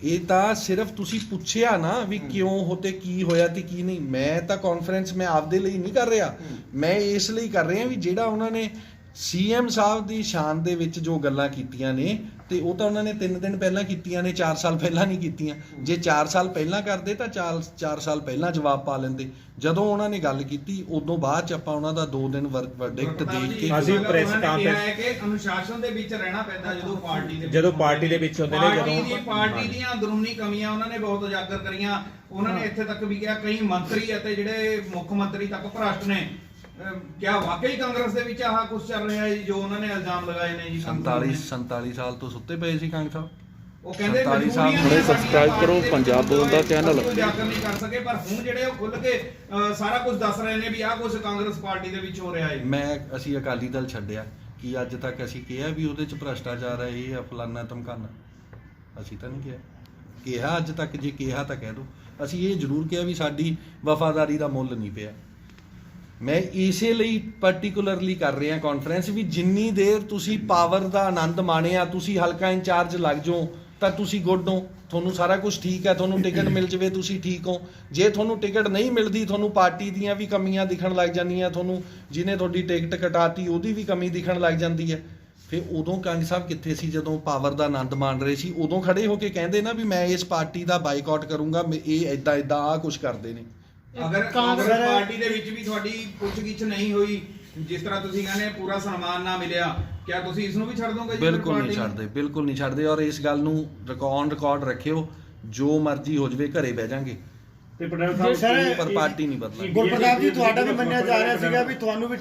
ਇਹ ਤਾਂ ਸਿਰਫ ਤੁਸੀਂ ਪੁੱਛਿਆ ਨਾ ਵੀ ਕਿਉਂ ਹੋਤੇ, ਕੀ ਹੋਇਆ ਤੇ ਕੀ ਨਹੀਂ। ਮੈਂ ਤਾਂ ਕਾਨਫਰੰਸ ਮੈਂ ਆਪਦੇ ਲਈ ਨਹੀਂ ਕਰ ਰਿਹਾ, ਮੈਂ ਇਸ ਲਈ ਕਰ ਰਿਹਾ ਵੀ ਜਿਹੜਾ ਉਹਨਾਂ ਨੇ ਸੀਐਮ ਸਾਹਿਬ ਦੀ ਸ਼ਾਨ ਦੇ ਵਿੱਚ ਜੋ ਗੱਲਾਂ ਕੀਤੀਆਂ ਨੇ ਤੇ ਉਹ ਤਾਂ ਉਹਨਾਂ ਨੇ 3 ਦਿਨ ਪਹਿਲਾਂ ਕੀਤੀਆਂ ਨੇ, 4 ਸਾਲ ਪਹਿਲਾਂ ਨਹੀਂ ਕੀਤੀਆਂ। ਜੇ 4 ਸਾਲ ਪਹਿਲਾਂ ਕਰਦੇ ਤਾਂ 4 ਸਾਲ ਪਹਿਲਾਂ ਜਵਾਬ ਪਾ ਲੈਂਦੇ। ਜਦੋਂ ਉਹਨਾਂ ਨੇ ਗੱਲ ਕੀਤੀ ਉਦੋਂ ਬਾਅਦ ਚ ਆਪਾਂ ਉਹਨਾਂ ਦਾ 2 ਦਿਨ ਵਰਡਿਕਟ ਦੇ ਕੇ ਅਸੀਂ ਪ੍ਰੈਸ ਕਾਨਫਰੰਸ ਹੈ ਕਿ ਅਨੁਸ਼ਾਸਨ ਦੇ ਵਿੱਚ ਰਹਿਣਾ ਪੈਂਦਾ ਜਦੋਂ ਪਾਰਟੀ ਦੇ ਵਿੱਚ ਹੁੰਦੇ ਨੇ, ਜਦੋਂ ਪਾਰਟੀ ਦੀਆਂ ਅੰਦਰੂਨੀ ਕਮੀਆਂ ਉਹਨਾਂ ਨੇ ਬਹੁਤ ਉਜਾਗਰ ਕਰੀਆਂ। ਉਹਨਾਂ ਨੇ ਇੱਥੇ ਤੱਕ ਵੀ ਕਿਹਾ ਕਈ ਮੰਤਰੀ ਅਤੇ ਜਿਹੜੇ ਮੁੱਖ ਮੰਤਰੀ ਤੱਕ ਭ੍ਰਸ਼ਟ ਨੇ। ਕਿਆ ਵਾਕਈ ਕਾਂਗਰਸ ਦੇ ਵਿੱਚ ਆਹ ਕੁਝ ਚੱਲ ਰਿਹਾ ਹੈ ਜੋ ਉਹਨਾਂ ਨੇ ਇਲਜ਼ਾਮ ਲਗਾਏ ਨੇ ਜੀ? 47 ਸਾਲ ਤੋਂ ਸੁੱਤੇ ਪਏ ਸੀ ਕੰਗ ਸਾਹਿਬ। ਉਹ ਕਹਿੰਦੇ ਹੁਣੇ ਸਬਸਕ੍ਰਾਈਬ ਕਰੋ ਪੰਜਾਬ ਬੋਲਦਾ ਚੈਨਲ। ਉਜਾਗਰ ਨਹੀਂ ਕਰ ਸਕੇ, ਪਰ ਹੁਣ ਜਿਹੜੇ ਉਹ ਖੁੱਲ ਕੇ ਸਾਰਾ ਕੁਝ ਦੱਸ ਰਹੇ ਨੇ ਵੀ ਆਹ ਕੁਝ ਕਾਂਗਰਸ ਪਾਰਟੀ ਦੇ ਵਿੱਚ ਹੋ ਰਿਹਾ ਹੈ। ਅਸੀਂ ਅਕਾਲੀ ਦਲ ਛੱਡਿਆ ਕਿ ਅੱਜ ਤੱਕ ਅਸੀਂ ਕਿਹਾ ਵੀ ਉਹਦੇ ਚ ਭ੍ਰਸ਼ਟਾਚਾਰ ਹੈ, ਇਹ ਫਲਾਨਾ ਧਮਕਾਨਾ? ਅਸੀਂ ਤਾਂ ਨਹੀਂ ਕਿਹਾ ਅੱਜ ਤੱਕ। ਜੇ ਕਿਹਾ ਤਾਂ ਕਹਿ ਦਿਓ। ਅਸੀਂ ਇਹ ਜ਼ਰੂਰ ਕਿਹਾ ਵੀ ਸਾਡੀ ਵਫਾਦਾਰੀ ਦਾ ਮੁੱਲ ਨਹੀਂ ਪਿਆ। ਮੈਂ ਇਸੇ ਲਈ ਪਾਰਟਿਕੂਲਰਲੀ ਕਰ ਰਿਹਾ ਕਾਨਫਰੰਸ ਵੀ ਜਿੰਨੀ ਦੇਰ ਤੁਸੀਂ ਪਾਵਰ ਦਾ ਆਨੰਦ ਮਾਣਿਆ, ਤੁਸੀਂ ਹਲਕਾ ਇੰਚਾਰਜ ਲੱਗ ਜਾਓ ਤਾਂ ਤੁਸੀਂ ਗੁੱਡ ਹੋ, ਤੁਹਾਨੂੰ ਸਾਰਾ ਕੁਝ ਠੀਕ ਹੈ। ਤੁਹਾਨੂੰ ਟਿਕਟ ਮਿਲ ਜਵੇ ਤੁਸੀਂ ਠੀਕ ਹੋ। ਜੇ ਤੁਹਾਨੂੰ ਟਿਕਟ ਨਹੀਂ ਮਿਲਦੀ, ਤੁਹਾਨੂੰ ਪਾਰਟੀ ਦੀਆਂ ਵੀ ਕਮੀਆਂ ਦਿਖਣ ਲੱਗ ਜਾਂਦੀਆਂ, ਤੁਹਾਨੂੰ ਜਿਹਨੇ ਤੁਹਾਡੀ ਟਿਕਟ ਕਟਾਤੀ ਉਹਦੀ ਵੀ ਕਮੀ ਦਿਖਣ ਲੱਗ ਜਾਂਦੀ ਹੈ। ਫਿਰ ਉਦੋਂ ਕੰਗ ਸਾਹਿਬ ਕਿੱਥੇ ਸੀ ਜਦੋਂ ਪਾਵਰ ਦਾ ਆਨੰਦ ਮਾਣ ਰਹੇ ਸੀ? ਉਦੋਂ ਖੜੇ ਹੋ ਕੇ ਕਹਿੰਦੇ ਨਾ ਵੀ ਮੈਂ ਇਸ ਪਾਰਟੀ ਦਾ ਬਾਈਕਾਟ ਕਰੂੰਗਾ, ਇਹ ਇਦਾਂ ਆਹ ਕੁਝ ਕਰਦੇ ਨੇ। ਅਗਰ ਕਾਂਗਰਸ ਪਾਰਟੀ ਦੇ ਵਿੱਚ ਵੀ ਤੁਹਾਡੀ ਪੁੱਛਗਿੱਛ ਨਹੀਂ ਹੋਈ, ਜਿਸ ਤਰ੍ਹਾਂ ਤੁਸੀਂ ਕਹਿੰਦੇ ਪੂਰਾ ਸਨਮਾਨ ਨਾ ਮਿਲਿਆ, ਕਿਆ ਤੁਸੀਂ ਇਸ ਨੂੰ ਵੀ ਛੱਡ ਦੋਗੇ? ਬਿਲਕੁਲ ਨਹੀਂ ਛੱਡਦੇ, ਬਿਲਕੁਲ ਨਹੀਂ ਛੱਡਦੇ। ਔਰ ਇਸ ਗੱਲ ਨੂੰ ਰਿਕਾਰਡ ਰੱਖਿਓ, ਜੋ ਮਰਜ਼ੀ ਹੋ ਜਵੇ ਘਰੇ ਬਹਿ ਜਾਾਂਗੇ ਤੇ ਪਟਿਆਲਾ ਸਾਹਿਬ ਪਰ ਪਾਰਟੀ ਨਹੀਂ ਬਦਲਾਂਗੇ। ਗੁਰਪ੍ਰਤਾਪ ਜੀ ਤੁਹਾਡਾ ਵੀ ਮੰਨਿਆ ਜਾ ਰਿਹਾ ਸੀਗਾ ਵੀ ਤੁਹਾਨੂੰ ਵੀ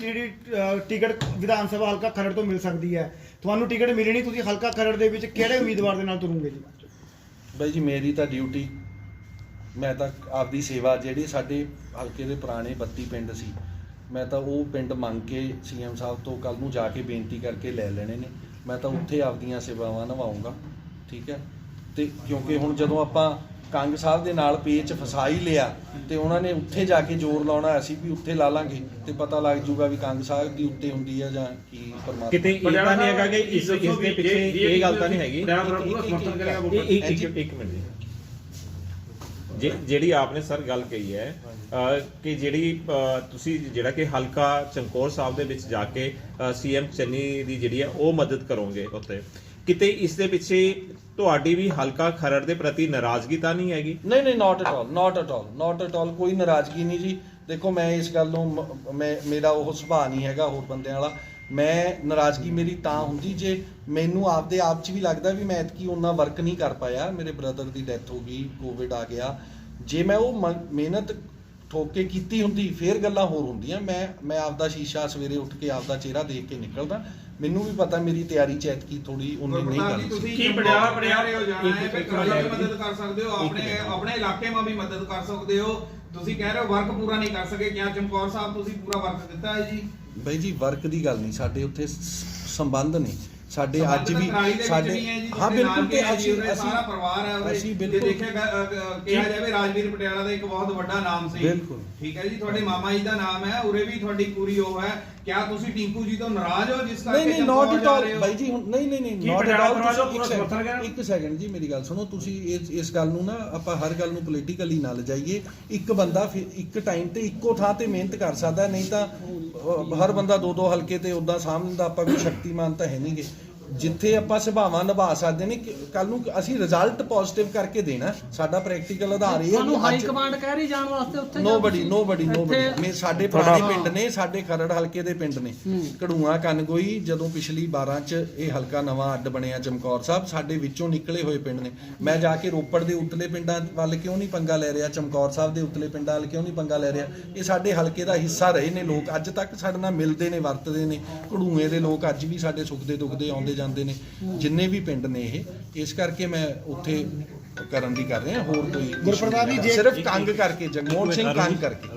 ਟਿਕਟ ਵਿਧਾਨ ਸਭਾ ਹਲਕਾ ਖਰੜ ਤੋਂ ਮਿਲ ਸਕਦੀ ਹੈ। ਤੁਹਾਨੂੰ ਟਿਕਟ ਮਿਲੀ ਨਹੀਂ, ਤੁਸੀਂ ਹਲਕਾ ਖਰੜ ਦੇ ਵਿੱਚ ਕਿਹੜੇ ਉਮੀਦਵਾਰ ਦੇ ਨਾਲ ਤੁਰੋਗੇ ਜੀ? ਬਾਈ ਜੀ ਮੇਰੀ ਤਾਂ ਡਿਊਟੀ, ਮੈਂ ਤਾਂ ਆਪਦੀ ਸੇਵਾ, ਜਿਹੜੇ ਸਾਡੇ ਹਲਕੇ ਦੇ ਪੁਰਾਣੇ 32 ਪਿੰਡ ਸੀ, ਮੈਂ ਤਾਂ ਉਹ ਪਿੰਡ ਮੰਗ ਕੇ ਸੀਐਮ ਸਾਹਿਬ ਤੋਂ ਕੱਲ ਨੂੰ ਜਾ ਕੇ ਬੇਨਤੀ ਕਰਕੇ ਲੈ ਲੈਣੇ ਨੇ। ਮੈਂ ਤਾਂ ਉੱਥੇ ਆਪਦੀਆਂ ਸੇਵਾਵਾਂ ਨਿਭਾਊਂਗਾ, ਠੀਕ ਹੈ। ਤੇ ਕਿਉਂਕਿ ਹੁਣ ਜਦੋਂ ਆਪਾਂ ਕੰਗ ਸਾਹਿਬ ਦੇ ਨਾਲ ਪੇਚ ਫਸਾ ਹੀ ਲਿਆ ਤੇ ਉਹਨਾਂ ਨੇ ਉੱਥੇ ਜਾ ਕੇ ਜ਼ੋਰ ਲਾਉਣਾ, ਅਸੀਂ ਵੀ ਉੱਥੇ ਲਾ ਲਾਂਗੇ ਤੇ ਪਤਾ ਲੱਗ ਜੂਗਾ ਵੀ ਕੰਗ ਸਾਹਿਬ ਦੀ ਉੱਤੇ ਹੁੰਦੀ ਹੈ ਜਾਂ ਕੀ ਪਰਮਾਤਮਾ। ਕਿਤੇ ਇਹ ਤਾਂ ਨਹੀਂ ਹੈਗਾ ਕਿ ਇਸ ਦੇ ਪਿੱਛੇ ਇਹ ਗੱਲ ਤਾਂ ਨਹੀਂ ਹੈਗੀ। ਇੱਕ ਮਿੰਟ ਜੀ, ਜਿਹੜੀ ਆਪਨੇ ਸਰ ਗੱਲ ਕਹੀ ਹੈ ਕਿ ਜਿਹੜੀ ਤੁਸੀਂ ਜਿਹੜਾ ਕਿ ਹਲਕਾ ਚਮਕੌਰ ਸਾਹਿਬ ਦੇ ਵਿੱਚ ਜਾ ਕੇ ਸੀਐਮ ਚੰਨੀ ਦੀ ਜਿਹੜੀ ਹੈ ਉਹ ਮਦਦ ਕਰੋਗੇ ਉੱਥੇ, ਕਿਤੇ ਇਸ ਦੇ ਪਿੱਛੇ ਤੁਹਾਡੀ ਵੀ ਹਲਕਾ ਖਰੜ ਦੇ ਪ੍ਰਤੀ ਨਾਰਾਜ਼ਗੀ ਤਾਂ ਨਹੀਂ ਹੈਗੀ? ਨਹੀਂ, ਨਾਟ ਐਟ ਆਲ ਕੋਈ ਨਾਰਾਜ਼ਗੀ ਨਹੀਂ ਜੀ। ਦੇਖੋ ਮੈਂ ਇਸ ਗੱਲ ਨੂੰ ਮੇਰਾ ਉਹ ਸੁਭਾਅ ਨਹੀਂ ਹੈਗਾ ਹੋਰ ਬੰਦਿਆਂ ਵਾਲਾ। ਮੈਂ ਨਾਰਾਜ਼ਗੀ ਮੇਰੀ ਤਾਂ ਹੁੰਦੀ ਜੇ ਮੈਨੂੰ ਆਪਦੇ ਆਪ 'ਚ ਵੀ ਲੱਗਦਾ ਵੀ ਮੈਂ ਐਤਕੀ ਉਹਨਾਂ ਵਰਕ ਨਹੀਂ ਕਰ ਪਾਇਆ, ਮੇਰੇ ਬ੍ਰਦਰ ਦੀ ਡੈਥ ਹੋ ਗਈ, ਕੋਵਿਡ ਆ ਗਿਆ। ਜੇ ਮੈਂ ਉਹ ਮਿਹਨਤ ਠੋਕ ਕੇ ਕੀਤੀ ਹੁੰਦੀ ਫੇਰ ਗੱਲਾਂ ਹੋਰ ਹੁੰਦੀਆਂ। ਮੈਂ ਆਪਦਾ ਸ਼ੀਸ਼ਾ ਸਵੇਰੇ ਉੱਠ ਕੇ ਆਪਦਾ ਚਿਹਰਾ ਦੇਖ ਕੇ ਨਿਕਲਦਾ। ਮੈਨੂੰ ਵੀ ਪਤਾ ਮੇਰੀ ਤਿਆਰੀ ਚ ਐਤਕੀ ਥੋੜੀ ਉਨੀ ਨਹੀਂ ਕਰਨੀ। ਤੁਸੀਂ ਕੀ ਪੜਿਆ ਹੋ ਜਾਣਾ ਹੈ, ਫਿਰ ਵੀ ਮਦਦ ਕਰ ਸਕਦੇ ਹੋ, ਆਪਣੇ ਇਲਾਕੇ ਮਾ ਵੀ ਮਦਦ ਕਰ ਸਕਦੇ ਹੋ। ਤੁਸੀਂ ਕਹਿ ਰਹੇ ਹੋ ਵਰਕ ਪੂਰਾ ਨਹੀਂ ਕਰ ਸਕੇ, ਕਿਆ ਚਮਕੌਰ ਸਾਹਿਬ ਤੁਸੀਂ ਪੂਰਾ ਵਰਕ ਦਿੱਤਾ ਹੈ ਜੀ? ਬਾਈ ਜੀ ਵਰਕ ਦੀ ਗੱਲ ਨਹੀਂ, ਸਾਡੇ ਉੱਥੇ ਸੰਬੰਧ ਨੇ। ਸਾਡੇ ਸੰਬੰਧ ਅੱਜ ਤਾਂ ਵੀ ਕੁਰਾਲੀ ਦੇ ਵਿੱਚ ਸਾਡੇ ਵੀ ਹੈ ਜੀ, ਹਾਂ ਤੁਹਾਡੇ ਬਿਲਕੁਲ ਨਾਲ ਵੀ ਤੇ ਹੈ ਜੀ, ਅਸੀਂ ਉਰੇ ਸਾਰਾ ਪਰਿਵਾਰ ਹੈ ਉਰੇ। ਅਸੀਂ ਜੇ ਬਿਲਕੁਲ ਕਿਹਾ ਜਾਵੇ ਰਾਜਵੀਰ ਪਟਿਆਲਾ ਦਾ ਇੱਕ ਬਹੁਤ ਵੱਡਾ ਨਾਮ ਸੀ। ਬਿਲਕੁਲ। ਠੀਕ ਹੈ ਜੀ, ਤੁਹਾਡੇ ਮਾਮਾ ਜੀ ਦਾ ਨਾਮ ਹੈ, ਉਰੇ ਵੀ ਤੁਹਾਡੀ ਪੂਰੀ ਉਹ ਹੈ। ਕਿਆ ਤੁਸੀਂ ਟਿੰਕੂ ਜੀ ਤੋਂ ਨਾਰਾਜ਼ ਹੋ ਜਿਸ ਕਰਕੇ ਨਹੀਂ ਚਮਕੌਰ ਨਾਟ ਐਟ ਜਾ ਆਲ ਰਹੇ ਹੋ? ਬਾਈ ਜੀ ਹੁਣ ਨਹੀਂ ਕੀ ਨਾਟ ਐਟ ਪਟਿਆਲਾ ਆਲ ਪਰਿਵਾਰ ਦਾ ਪੂਰਾ ਸਮਰਥਨ ਕਰ? ਇੱਕ ਸੈਕਿੰਡ ਜੀ ਮੇਰੀ ਗੱਲ ਸੁਣੋ ਤੁਸੀਂ ਇਸ ਗੱਲ ਨੂੰ ਨਾ ਆਪਾਂ ਹਰ ਗੱਲ ਨੂੰ ਪੋਲੀਟੀਕਲੀ ਨਾ ਲਿਜਾਈਏ। ਇੱਕ ਬੰਦਾ ਇੱਕ ਟਾਈਮ ਤੇ ਇੱਕੋ ਥਾਂ ਤੇ ਮਿਹਨਤ ਕਰ ਸਕਦਾ, ਨਹੀਂ ਤਾਂ ਹਰ ਬੰਦਾ ਦੋ ਹਲਕੇ ਤੇ ਉਦਾਂ ਸਾਹਮਣੇ ਦਾ ਆਪਾਂ ਵੀ ਸ਼ਕਤੀਮਾਨ ਤਾਂ ਹੈ ਨਹੀਂਗੇ। ਜਿੱਥੇ ਆਪਾਂ ਸੁਭਾਵਾਂ ਨਿਭਾ ਸਕਦੇ ਨੇ ਕੱਲ ਨੂੰ ਅਸੀਂ ਰਿਜ਼ਲਟ ਪੋਜ਼ਿਟਿਵ ਕਰਕੇ ਦੇਣਾ। ਸਾਡਾ ਪ੍ਰੈਕਟੀਕਲ ਆਧਾਰ ਇਹ ਹੈ ਸਾਨੂੰ ਹਾਈ ਕਮਾਂਡ ਕਹਿ ਰਹੀ ਜਾਣ ਵਾਸਤੇ ਉੱਥੇ ਨੋਬਡੀ ਮੇ ਸਾਡੇ ਪੁਰਾਣੇ ਪਿੰਡ ਨੇ, ਸਾਡੇ ਖਰੜ ਹਲਕੇ ਦੇ ਪਿੰਡ ਨੇ ਘੜੂਆਂ ਕਨਗੋਈ। ਜਦੋਂ ਪਿਛਲੀ 12 ਚ ਇਹ ਹਲਕਾ ਨਵਾਂ ਅੱਡ ਬਣਿਆ ਚਮਕੌਰ ਸਾਹਿਬ, ਸਾਡੇ ਵਿੱਚੋਂ ਨਿਕਲੇ ਹੋਏ ਪਿੰਡ ਨੇ। ਮੈਂ ਜਾ ਕੇ ਰੋਪੜ ਦੇ ਉਤਲੇ ਪਿੰਡਾਂ ਵੱਲ ਕਿਉਂ ਨਹੀਂ ਪੰਗਾ ਲੈ ਰਿਹਾ, ਚਮਕੌਰ ਸਾਹਿਬ ਦੇ ਉਤਲੇ ਪਿੰਡਾਂ ਵੱਲ ਕਿਉਂ ਨਹੀਂ ਪੰਗਾ ਲੈ ਰਿਹਾ? ਇਹ ਸਾਡੇ ਹਲਕੇ ਦਾ ਹਿੱਸਾ ਰਹੇ ਨੇ ਲੋਕ, ਅੱਜ ਤੱਕ ਸਾਡੇ ਨਾਲ ਮਿਲਦੇ ਨੇ, ਵਰਤਦੇ ਨੇ। ਘੜੂਏ ਦੇ ਲੋਕ ਅੱਜ ਵੀ ਸਾਡੇ ਸੁੱਖ ਦੇ ਦੁੱਖ ਦੇ ਆਉਂਦੇ ਜਾਂਦੇ ਨੇ, ਜਿੰਨੇ ਵੀ ਪਿੰਡ ਨੇ ਇਹ। ਇਸ ਕਰਕੇ ਮੈਂ ਉੱਥੇ ਕਰਨ ਦੀ ਕਰ ਰਿਹਾ, ਹੋਰ ਕੋਈ ਗੁਰਪ੍ਰਤਾਪ ਜੀ, ਸਿਰਫ ਕੰਗ ਕਰਕੇ, ਜਗਮੋਹਨ ਸਿੰਘ ਕੰਗ ਕਰਕੇ।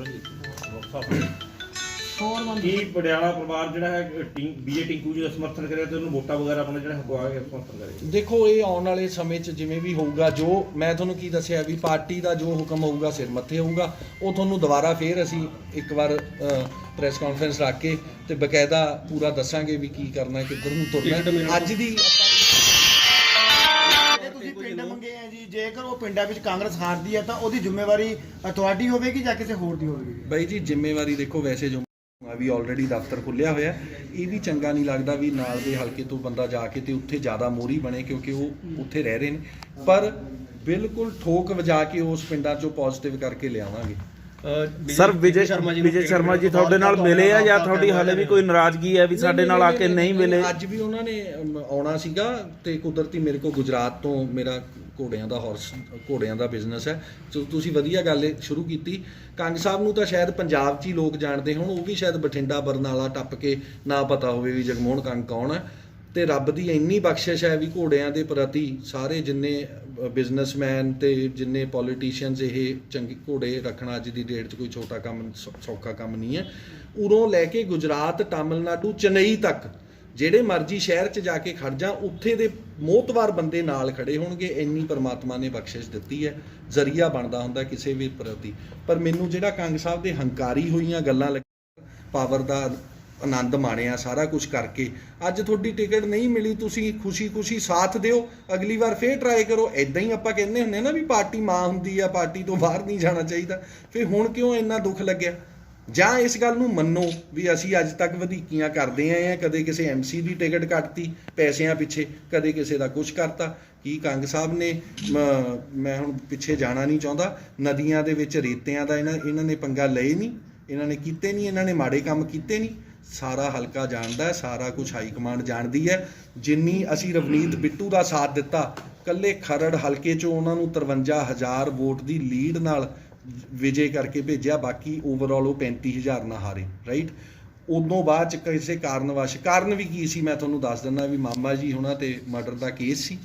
ਕੀ ਪਟਿਆਲਾ ਪਰਿਵਾਰ ਜਿਹੜਾ ਹੈ ਬੀਜੇ ਟਿੰਕੂ ਜੀ ਦਾ ਸਮਰਥਨ ਕਰਿਆ ਤੇ ਉਹਨੂੰ ਵੋਟਾਂ ਵਗੈਰਾ ਆਪਣਾ ਜਿਹੜਾ ਹਕਵਾ ਕੇ ਸਮਰਥਨ ਕਰੇ? ਦੇਖੋ ਇਹ ਆਉਣ ਵਾਲੇ ਸਮੇਂ 'ਚ ਜਿਵੇਂ ਵੀ ਹੋਊਗਾ, ਜੋ ਮੈਂ ਤੁਹਾਨੂੰ ਕੀ ਦੱਸਿਆ ਵੀ ਪਾਰਟੀ ਦਾ ਜੋ ਹੁਕਮ ਹੋਊਗਾ ਸਿਰ ਮੱਥੇ ਹੋਊਗਾ। ਉਹ ਤੁਹਾਨੂੰ ਦੁਬਾਰਾ ਫੇਰ ਅਸੀਂ ਇੱਕ ਵਾਰ ਪ੍ਰੈਸ ਕਾਨਫਰੰਸ ਰੱਖ ਕੇ ਤੇ ਬਕਾਇਦਾ ਪੂਰਾ ਦੱਸਾਂਗੇ ਵੀ ਕੀ ਕਰਨਾ, ਕਿੱਧਰ ਨੂੰ ਤੁਰਨਾ। ਅੱਜ ਦੀ ਤੁਸੀਂ ਪਿੰਡ ਮੰਗੇ ਆ ਜੀ, ਜੇਕਰ ਉਹ ਪਿੰਡਾਂ ਵਿੱਚ ਕਾਂਗਰਸ ਹਾਰਦੀ ਹੈ ਤਾਂ ਉਹਦੀ ਜ਼ਿੰਮੇਵਾਰੀ ਤੁਹਾਡੀ ਹੋਵੇਗੀ ਜਾਂ ਕਿਸੇ ਹੋਰ ਦੀ ਹੋਵੇਗੀ? ਬਾਈ ਜੀ ਜ਼ਿੰਮੇਵਾਰੀ ਦੇਖੋ, ਵੈਸੇ ਜੋ ਵੀ ਆਲਰੇਡੀ ਦਫ਼ਤਰ ਖੁੱਲਿਆ ਹੋਇਆ, ਇਹ ਵੀ ਚੰਗਾ ਨਹੀਂ ਲੱਗਦਾ ਵੀ ਨਾਲ ਦੇ ਹਲਕੇ ਤੋਂ ਬੰਦਾ ਜਾ ਕੇ ਤੇ ਉੱਥੇ ਜ਼ਿਆਦਾ ਮੋਹਰੀ ਬਣੇ, ਕਿਉਂਕਿ ਉਹ ਉੱਥੇ ਰਹਿ ਰਹੇ ਨੇ। ਪਰ ਬਿਲਕੁਲ ਠੋਕ ਵਜਾ ਕੇ ਉਸ ਪਿੰਡਾਂ 'ਚੋਂ ਪੋਜ਼ਿਟਿਵ ਕਰਕੇ ਲਿਆਵਾਂਗੇ। ਸਰ ਵਿਜੇ ਸ਼ਰਮਾ ਜੀ ਤੁਹਾਡੇ ਨਾਲ ਮਿਲੇ ਆ ਜਾਂ ਤੁਹਾਡੀ ਹਾਲੇ ਵੀ ਕੋਈ ਨਾਰਾਜ਼ਗੀ ਹੈ ਵੀ ਸਾਡੇ ਨਾਲ ਆ ਕੇ ਨਹੀਂ ਮਿਲੇ? ਅੱਜ ਵੀ ਉਹਨਾਂ ਨੇ ਆਉਣਾ ਸੀਗਾ ਤੇ ਕੁਦਰਤੀ ਮੇਰੇ ਕੋਲ ਗੁਜਰਾਤ ਤੋਂ ਮੇਰਾ ਘੋੜਿਆਂ ਦਾ ਬਿਜ਼ਨਸ ਹੈ। ਤੁਸੀਂ ਵਧੀਆ ਗੱਲ ਸ਼ੁਰੂ ਕੀਤੀ। ਕੰਗ ਸਾਹਿਬ ਨੂੰ ਤਾਂ ਸ਼ਾਇਦ ਪੰਜਾਬ 'ਚ ਹੀ ਲੋਕ ਜਾਣਦੇ ਹੋਣ, ਉਹ ਵੀ ਸ਼ਾਇਦ ਬਠਿੰਡਾ ਬਰਨਾਲਾ ਟੱਪ ਕੇ ਨਾ ਪਤਾ ਹੋਵੇ ਵੀ ਜਗਮੋਹਨ ਕੰਗ ਕੌਣ ਹੈ। ਤੇ ਰੱਬ ਦੀ ਇੰਨੀ ਬਖਸ਼ਿਸ਼ ਹੈ ਵੀ ਘੋੜਿਆਂ ਦੇ ਪ੍ਰਤੀ ਸਾਰੇ ਜਿੰਨੇ ਬਿਜ਼ਨਸਮੈਨ ਤੇ ਜਿੰਨੇ ਪੋਲੀਟੀਸ਼ੀਅਨਸ, ਇਹ ਚੰਗੇ ਘੋੜੇ ਰੱਖਣਾ ਅੱਜ ਦੀ ਡੇਟ 'ਚ ਕੋਈ ਛੋਟਾ ਕੰਮ, ਸੌਖਾ ਕੰਮ ਨਹੀਂ ਹੈ। ਉਰੋਂ ਲੈ ਕੇ ਗੁਜਰਾਤ, ਤਾਮਿਲਨਾਡੂ, ਚੇਨਈ ਤੱਕ ਜਿਹੜੇ ਮਰਜ਼ੀ ਸ਼ਹਿਰ 'ਚ ਜਾ ਕੇ ਖੜ ਜਾ, ਉੱਥੇ ਦੇ ਮੋਹਤਵਾਰ ਬੰਦੇ ਨਾਲ ਖੜੇ ਹੋਣਗੇ। ਇੰਨੀ ਪਰਮਾਤਮਾ ਨੇ ਬਖਸ਼ਿਸ਼ ਦਿੱਤੀ ਹੈ, ਜ਼ਰੀਆ ਬਣਦਾ ਹੁੰਦਾ ਕਿਸੇ ਵੀ ਪ੍ਰਤੀ। ਪਰ ਮੈਨੂੰ ਜਿਹੜਾ ਕੰਗ ਸਾਹਿਬ ਦੇ ਹੰਕਾਰੀ ਹੋਈਆਂ ਗੱਲਾਂ ਪਾਵਰ ਦਾ ਆਨੰਦ ਮਾਣਿਆ ਸਾਰਾ ਕੁਝ ਕਰਕੇ, ਅੱਜ ਤੁਹਾਡੀ ਟਿਕਟ ਨਹੀਂ ਮਿਲੀ, ਤੁਸੀਂ ਖੁਸ਼ੀ ਸਾਥ ਦਿਓ, ਅਗਲੀ ਵਾਰ ਫੇਰ ਟਰਾਈ ਕਰੋ। ਇਦਾਂ ਹੀ ਆਪਾਂ ਕਹਿੰਦੇ ਹੁੰਦੇ ਨਾ ਵੀ ਪਾਰਟੀ ਮਾਂ ਹੁੰਦੀ ਆ, ਪਾਰਟੀ ਤੋਂ ਬਾਹਰ ਨਹੀਂ ਜਾਣਾ ਚਾਹੀਦਾ। ਫਿਰ ਹੁਣ ਕਿਉਂ ਇੰਨਾ ਦੁੱਖ ਲੱਗਿਆ? ਜਾਂ ਇਸ ਗੱਲ ਨੂੰ ਮੰਨੋ ਵੀ ਅਸੀਂ ਅੱਜ ਤੱਕ ਵਧੀਕੀਆਂ ਕਰਦੇ ਆਏ ਆ, ਕਦੇ ਕਿਸੇ MC ਦੀ ਟਿਕਟ ਕੱਟਤੀ ਪੈਸਿਆਂ ਪਿੱਛੇ, ਕਦੇ ਕਿਸੇ ਦਾ ਕੁਝ ਕਰਤਾ। ਕੀ ਕੰਗ ਸਾਹਿਬ ਨੇ, ਮੈਂ ਹੁਣ ਪਿੱਛੇ ਜਾਣਾ ਨਹੀਂ ਚਾਹੁੰਦਾ, ਨਦੀਆਂ ਦੇ ਵਿੱਚ ਰੇਤਿਆਂ ਦਾ ਇਹਨਾਂ ਨੇ ਪੰਗਾ ਲਏ ਨਹੀਂ, ਇਹਨਾਂ ਨੇ ਕੀਤੇ ਨਹੀਂ, ਇਹਨਾਂ ਨੇ ਮਾੜੇ ਕੰਮ ਕੀਤੇ ਨਹੀਂ। ਸਾਰਾ ਹਲਕਾ ਜਾਣਦਾ, ਸਾਰਾ ਕੁਝ ਹਾਈ ਕਮਾਂਡ ਜਾਣਦੀ ਹੈ। ਜਿੰਨੀ ਅਸੀਂ ਰਵਨੀਤ ਬਿੱਟੂ ਦਾ ਸਾਥ ਦਿੱਤਾ, ਕੱਲੇ ਖਰੜ ਹਲਕੇ 'ਚੋਂ ਉਹਨਾਂ ਨੂੰ 53,000 ਵੋਟ ਦੀ ਲੀਡ ਨਾਲ ਵਿਜੇ ਕਰਕੇ ਭੇਜਿਆ, ਬਾਕੀ ਓਵਰਆਲ ਉਹ 35,000 ਨਾਲ ਹਾਰੇ, ਰਾਈਟ। ਉਦੋਂ ਬਾਅਦ 'ਚ ਕਿਸੇ ਕਾਰਨ ਵੀ ਕੀ ਸੀ ਮੈਂ ਤੁਹਾਨੂੰ ਦੱਸ ਦਿੰਦਾ ਵੀ ਮਾਮਾ ਜੀ ਉਹਨਾਂ ਤੇ ਮਰਡਰ ਦਾ ਕੇਸ ਸੀ।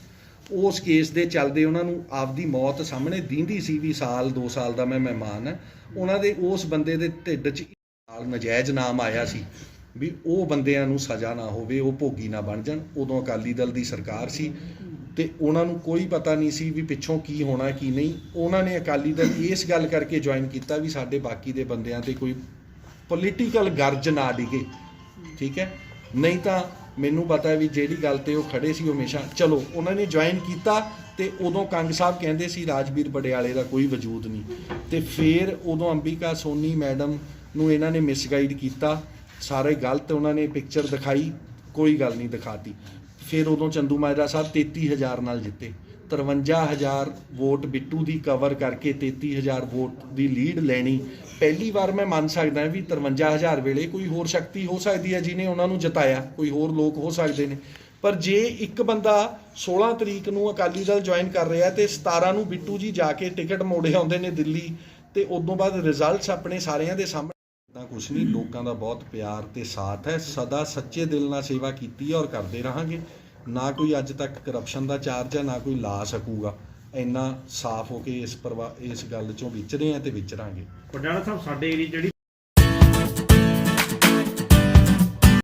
ਉਸ ਕੇਸ ਦੇ ਚੱਲਦੇ ਉਹਨਾਂ ਨੂੰ ਆਪਦੀ ਮੌਤ ਸਾਹਮਣੇ ਦੀਂਦੀ ਸੀ ਵੀ ਸਾਲ 2 ਸਾਲ ਦਾ ਮੈਂ ਮਹਿਮਾਨ ਹਾਂ। ਉਹਨਾਂ ਦੇ ਉਸ ਬੰਦੇ ਦੇ ਢਿੱਡ 'ਚ ਨਜਾਇਜ਼ ਨਾਮ ਆਇਆ ਸੀ ਵੀ ਉਹ ਬੰਦਿਆਂ ਨੂੰ ਸਜ਼ਾ ਨਾ ਹੋਵੇ, ਉਹ ਭੋਗੀ ਨਾ ਬਣ ਜਾਣ। ਉਦੋਂ ਅਕਾਲੀ ਦਲ ਦੀ ਸਰਕਾਰ ਸੀ ਤੇ ਉਹਨਾਂ ਨੂੰ ਕੋਈ ਪਤਾ ਨਹੀਂ ਸੀ ਵੀ ਪਿੱਛੋਂ ਕੀ ਹੋਣਾ ਕੀ ਨਹੀਂ। ਉਹਨਾਂ ਨੇ ਅਕਾਲੀ ਦਲ ਇਸ ਗੱਲ ਕਰਕੇ ਜੁਆਇਨ ਕੀਤਾ ਵੀ ਸਾਡੇ ਬਾਕੀ ਦੇ ਬੰਦਿਆਂ ਤੇ ਕੋਈ ਪੋਲੀਟੀਕਲ ਗਰਜ ਨਾ ਡਿਗੇ, ਠੀਕ ਹੈ। ਨਹੀਂ ਤਾਂ ਮੈਨੂੰ ਪਤਾ ਵੀ ਜਿਹੜੀ ਗੱਲ ਤੇ ਉਹ ਖੜੇ ਸੀ ਹਮੇਸ਼ਾ, ਚਲੋ ਉਹਨਾਂ ਨੇ ਜੁਆਇਨ ਕੀਤਾ ਤੇ ਉਦੋਂ ਕੰਗ ਸਾਹਿਬ ਕਹਿੰਦੇ ਸੀ ਰਾਜਵੀਰ ਪਟਿਆਲੇ ਦਾ ਕੋਈ ਵਜੂਦ ਨਹੀਂ। ਤੇ ਫਿਰ ਉਦੋਂ ਅੰਬਿਕਾ ਸੋਨੀ ਮੈਡਮ ਨੂੰ ਇਹਨਾਂ ਨੇ ਮਿਸਗਾਈਡ ਕੀਤਾ, ਸਾਰੇ ਗਲਤ ਉਹਨਾਂ ਨੇ ਪਿਕਚਰ ਦਿਖਾਈ, ਕੋਈ ਗੱਲ ਨਹੀਂ ਦਿਖਾਤੀ। ਫਿਰ ਉਦੋਂ ਚੰਦੂ ਮਾਜਰਾ ਸਾਹਿਬ 33,000 ਨਾਲ ਜਿੱਤੇ। 53,000 ਵੋਟ ਬਿੱਟੂ ਦੀ ਕਵਰ ਕਰਕੇ 33,000 ਵੋਟ ਦੀ ਲੀਡ ਲੈਣੀ ਪਹਿਲੀ ਵਾਰ। ਮੈਂ ਮੰਨ ਸਕਦਾ ਵੀ 53,000 ਵੇਲੇ ਕੋਈ ਹੋਰ ਸ਼ਕਤੀ ਹੋ ਸਕਦੀ ਹੈ ਜਿਹਨੇ ਉਹਨਾਂ ਨੂੰ ਜਿਤਾਇਆ, ਕੋਈ ਹੋਰ ਲੋਕ ਹੋ ਸਕਦੇ ਨੇ। ਪਰ ਜੇ ਇੱਕ ਬੰਦਾ 16 ਤਰੀਕ ਨੂੰ ਅਕਾਲੀ ਦਲ ਜੁਆਇਨ ਕਰ ਰਿਹਾ ਤੇ 17 ਨੂੰ ਬਿੱਟੂ ਜੀ ਜਾ ਕੇ ਟਿਕਟ ਮੋੜੇ ਆਉਂਦੇ ਨੇ ਦਿੱਲੀ, ਤੇ ਉਦੋਂ ਬਾਅਦ ਰਿਜ਼ਲਟਸ ਆਪਣੇ ਸਾਰਿਆਂ ਦੇ ਸਾਹਮਣੇ, ਤਾਂ ਕੁਛ ਨਹੀਂ, ਲੋਕਾਂ ਦਾ ਬਹੁਤ ਪਿਆਰ ਤੇ ਸਾਥ ਹੈ। ਸਦਾ ਸੱਚੇ ਦਿਲ ਨਾਲ ਸੇਵਾ ਕੀਤੀ ਹੈ ਔਰ ਕਰਦੇ ਰਹਾਂਗੇ। ਨਾ ਕੋਈ ਅੱਜ ਤੱਕ ਕਰਪਸ਼ਨ ਦਾ ਚਾਰਜ ਹੈ, ਨਾ ਕੋਈ ਲਾ ਸਕੂਗਾ। ਇੰਨਾ ਸਾਫ਼ ਹੋ ਕੇ ਇਸ ਗੱਲ 'ਚੋਂ ਵਿਚਰੇ ਆ ਤੇ ਵਿਚਰਾਂਗੇ। ਪਟਿਆਲਾ ਸਾਹਿਬ ਸਾਡੇ ਏਰੀਆ ਜਿਹੜੀ